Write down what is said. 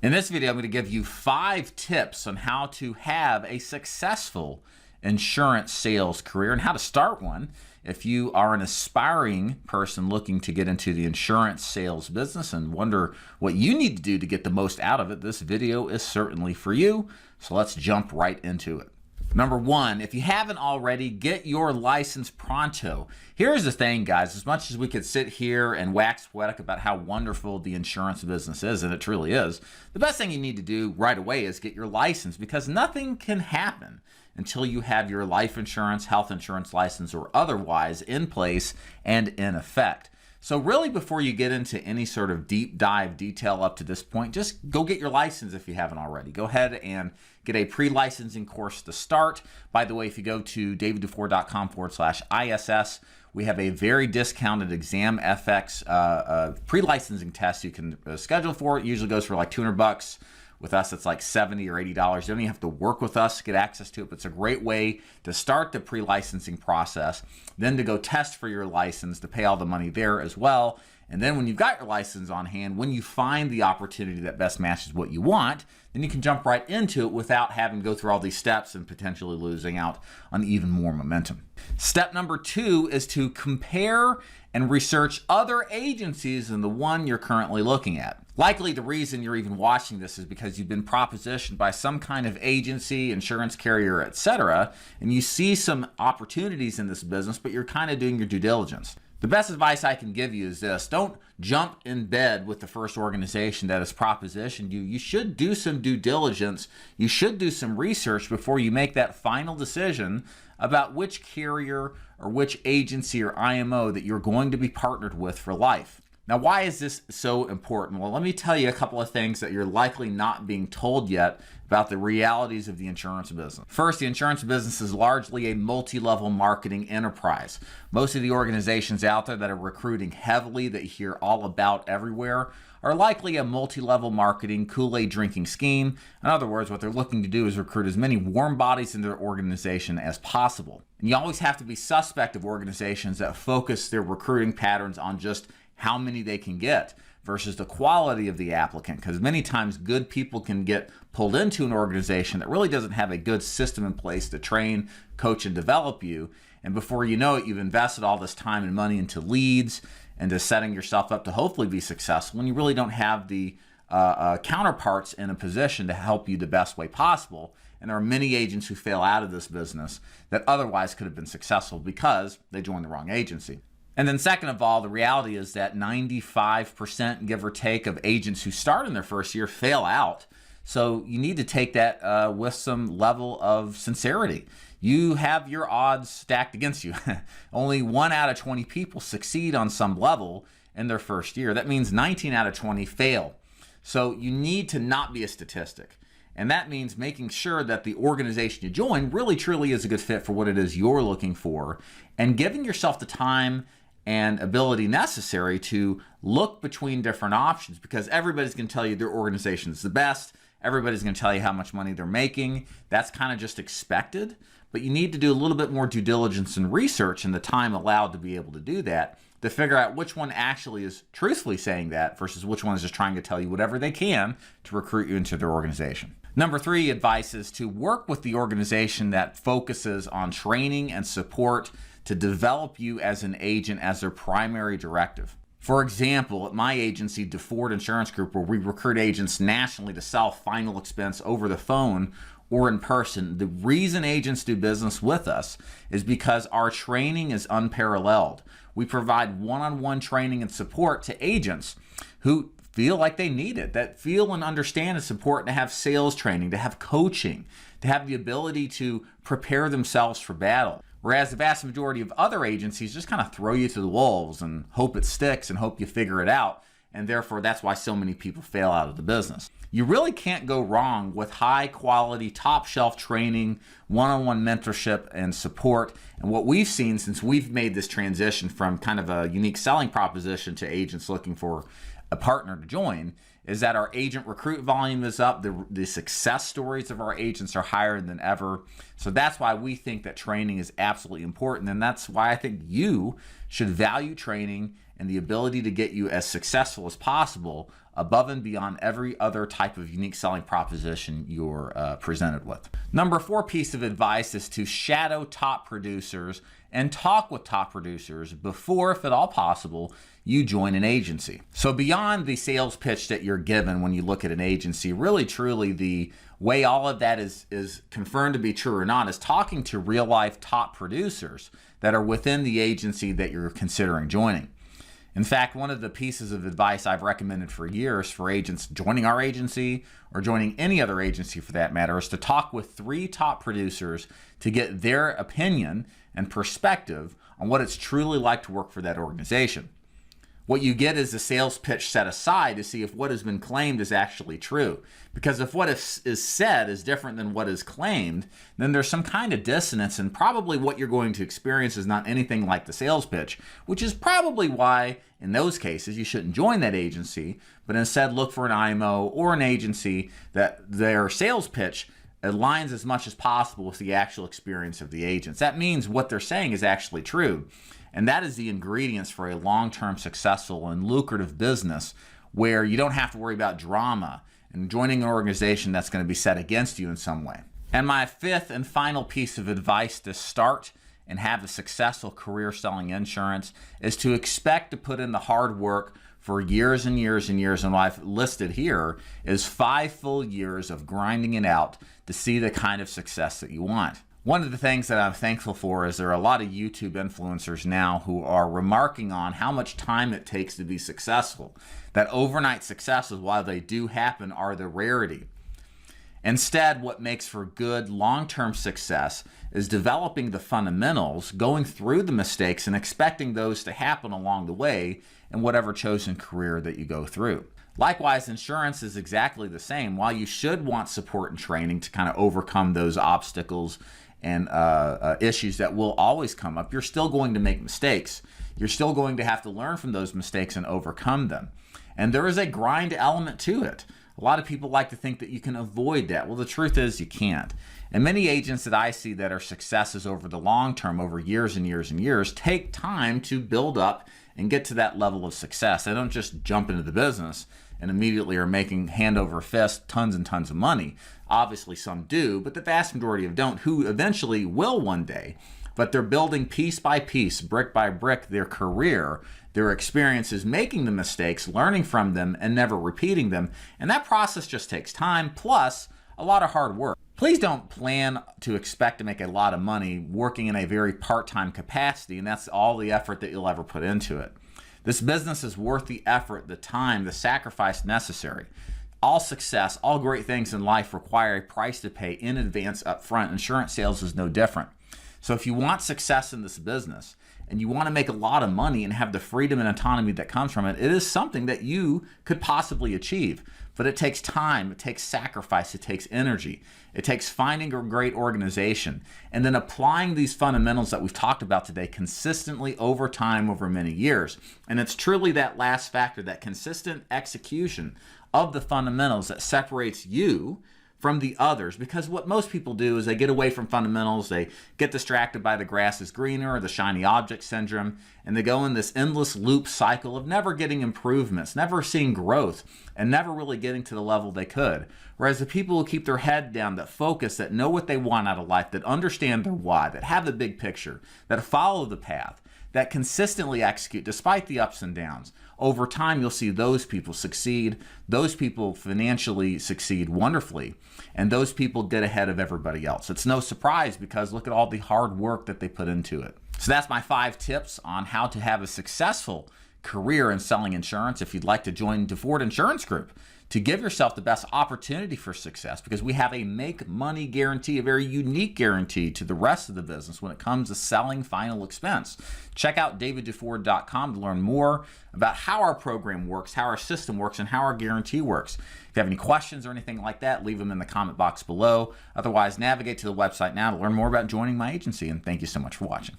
In this video, I'm going to give you 5 tips on how to have a successful insurance sales career and how to start one. If you are an aspiring person looking to get into the insurance sales business and wonder what you need to do to get the most out of it, this video is certainly for you. So let's jump right into it. Number 1, if you haven't already, get your license pronto. Here's the thing, guys. As much as we could sit here and wax poetic about how wonderful the insurance business is, and it truly is, the best thing you need to do right away is get your license, because nothing can happen until you have your life insurance, health insurance license, or otherwise in place and in effect. So really, before you get into any sort of deep dive detail up to this point, just go get your license if you haven't already. Go ahead and get a pre-licensing course to start. By the way, if you go to daviddufour.com/ISS, we have a very discounted ExamFX pre-licensing test you can schedule for. It usually goes for like $200. With us, it's like $70 or $80. You don't even have to work with us to get access to it, but it's a great way to start the pre-licensing process, then to go test for your license, to pay all the money there as well. And then when you've got your license on hand, when you find the opportunity that best matches what you want, then you can jump right into it without having to go through all these steps and potentially losing out on even more momentum. Step number 2 is to compare and research other agencies than the one you're currently looking at. Likely the reason you're even watching this is because you've been propositioned by some kind of agency, insurance carrier, etc., and you see some opportunities in this business, but you're kind of doing your due diligence. The best advice I can give you is this: don't jump in bed with the first organization that has propositioned you. You should do some due diligence. You should do some research before you make that final decision about which carrier or which agency or IMO that you're going to be partnered with for life. Now, why is this so important? Well, let me tell you a couple of things that you're likely not being told yet about the realities of the insurance business. First, the insurance business is largely a multi-level marketing enterprise. Most of the organizations out there that are recruiting heavily, that you hear all about everywhere, are likely a multi-level marketing Kool-Aid drinking scheme. In other words, what they're looking to do is recruit as many warm bodies into their organization as possible. And you always have to be suspect of organizations that focus their recruiting patterns on just how many they can get versus the quality of the applicant, because many times good people can get pulled into an organization that really doesn't have a good system in place to train, coach, and develop you. And before you know it, you've invested all this time and money into leads and to setting yourself up to hopefully be successful when you really don't have the counterparts in a position to help you the best way possible. And there are many agents who fail out of this business that otherwise could have been successful because they joined the wrong agency. And then second of all, the reality is that 95%, give or take, of agents who start in their first year fail out. So you need to take that with some level of sincerity. You have your odds stacked against you. Only 1 out of 20 people succeed on some level in their first year. That means 19 out of 20 fail. So you need to not be a statistic. And that means making sure that the organization you join really truly is a good fit for what it is you're looking for, and giving yourself the time and ability necessary to look between different options, because everybody's going to tell you their organization is the best. Everybody's going to tell you how much money they're making. That's kind of just expected, but you need to do a little bit more due diligence and research and the time allowed to be able to do that, to figure out which one actually is truthfully saying that versus which one is just trying to tell you whatever they can to recruit you into their organization. Number 3 advice is to work with the organization that focuses on training and support to develop you as an agent as their primary directive. For example, at my agency, DeFord Insurance Group, where we recruit agents nationally to sell final expense over the phone or in person, the reason agents do business with us is because our training is unparalleled. We provide one-on-one training and support to agents who feel like they need it, that feel and understand it's important to have sales training, to have coaching, to have the ability to prepare themselves for battle. Whereas the vast majority of other agencies just kind of throw you to the wolves and hope it sticks and hope you figure it out. And therefore, that's why so many people fail out of the business. You really can't go wrong with high quality, top shelf training, one-on-one mentorship and support. And what we've seen since we've made this transition from kind of a unique selling proposition to agents looking for a partner to join is that our agent recruit volume is up. The success stories of our agents are higher than ever. So that's why we think that training is absolutely important. And that's why I think you should value training and the ability to get you as successful as possible above and beyond every other type of unique selling proposition you're presented with. Number 4 piece of advice is to shadow top producers and talk with top producers before, if at all possible, you join an agency. So beyond the sales pitch that you're given when you look at an agency, really truly the way all of that is confirmed to be true or not is talking to real life top producers that are within the agency that you're considering joining. In fact, one of the pieces of advice I've recommended for years for agents joining our agency or joining any other agency for that matter is to talk with 3 top producers to get their opinion and perspective on what it's truly like to work for that organization. What you get is a sales pitch set aside to see if what has been claimed is actually true. Because if what is said is different than what is claimed, then there's some kind of dissonance, and probably what you're going to experience is not anything like the sales pitch, which is probably why, in those cases, you shouldn't join that agency, but instead look for an IMO or an agency that their sales pitch aligns as much as possible with the actual experience of the agents. That means what they're saying is actually true. And that is the ingredients for a long-term successful and lucrative business where you don't have to worry about drama and joining an organization that's going to be set against you in some way. And my 5th and final piece of advice to start and have a successful career selling insurance is to expect to put in the hard work for years and years and years. And what I've listed here is 5 full years of grinding it out to see the kind of success that you want. One of the things that I'm thankful for is there are a lot of YouTube influencers now who are remarking on how much time it takes to be successful. That overnight successes, while they do happen, are the rarity. Instead, what makes for good long-term success is developing the fundamentals, going through the mistakes, and expecting those to happen along the way in whatever chosen career that you go through. Likewise, insurance is exactly the same. While you should want support and training to kind of overcome those obstacles and issues that will always come up, you're still going to make mistakes. You're still going to have to learn from those mistakes and overcome them. And there is a grind element to it. A lot of people like to think that you can avoid that. Well, the truth is you can't. And many agents that I see that are successes over the long term, over years and years and years, take time to build up and get to that level of success. They don't just jump into the business and immediately are making hand over fist tons and tons of money. Obviously some do, but the vast majority of don't, who eventually will one day. But they're building piece by piece, brick by brick, their career, their experiences, making the mistakes, learning from them, and never repeating them. And that process just takes time, plus a lot of hard work. Please don't plan to expect to make a lot of money working in a very part-time capacity, and that's all the effort that you'll ever put into it. This business is worth the effort, the time, the sacrifice necessary. All success, all great things in life require a price to pay in advance up front. Insurance sales is no different. So if you want success in this business and you want to make a lot of money and have the freedom and autonomy that comes from it, it is something that you could possibly achieve. But it takes time, it takes sacrifice, it takes energy. It takes finding a great organization and then applying these fundamentals that we've talked about today consistently over time, over many years. And it's truly that last factor, that consistent execution of the fundamentals that separates you from the others. Because what most people do is they get away from fundamentals, they get distracted by the grass is greener or the shiny object syndrome, and they go in this endless loop cycle of never getting improvements, never seeing growth, and never really getting to the level they could. Whereas the people who keep their head down, that focus, that know what they want out of life, that understand their why, that have the big picture, that follow the path, that consistently execute despite the ups and downs, over time you'll see those people succeed, those people financially succeed wonderfully, and those people get ahead of everybody else. It's no surprise because look at all the hard work that they put into it. So that's my 5 tips on how to have a successful career in selling insurance. If you'd like to join DeFord Insurance Group to give yourself the best opportunity for success, because we have a make money guarantee, a very unique guarantee to the rest of the business when it comes to selling final expense. Check out daviddeford.com to learn more about how our program works, how our system works, and how our guarantee works. If you have any questions or anything like that, leave them in the comment box below. Otherwise, navigate to the website now to learn more about joining my agency, and thank you so much for watching.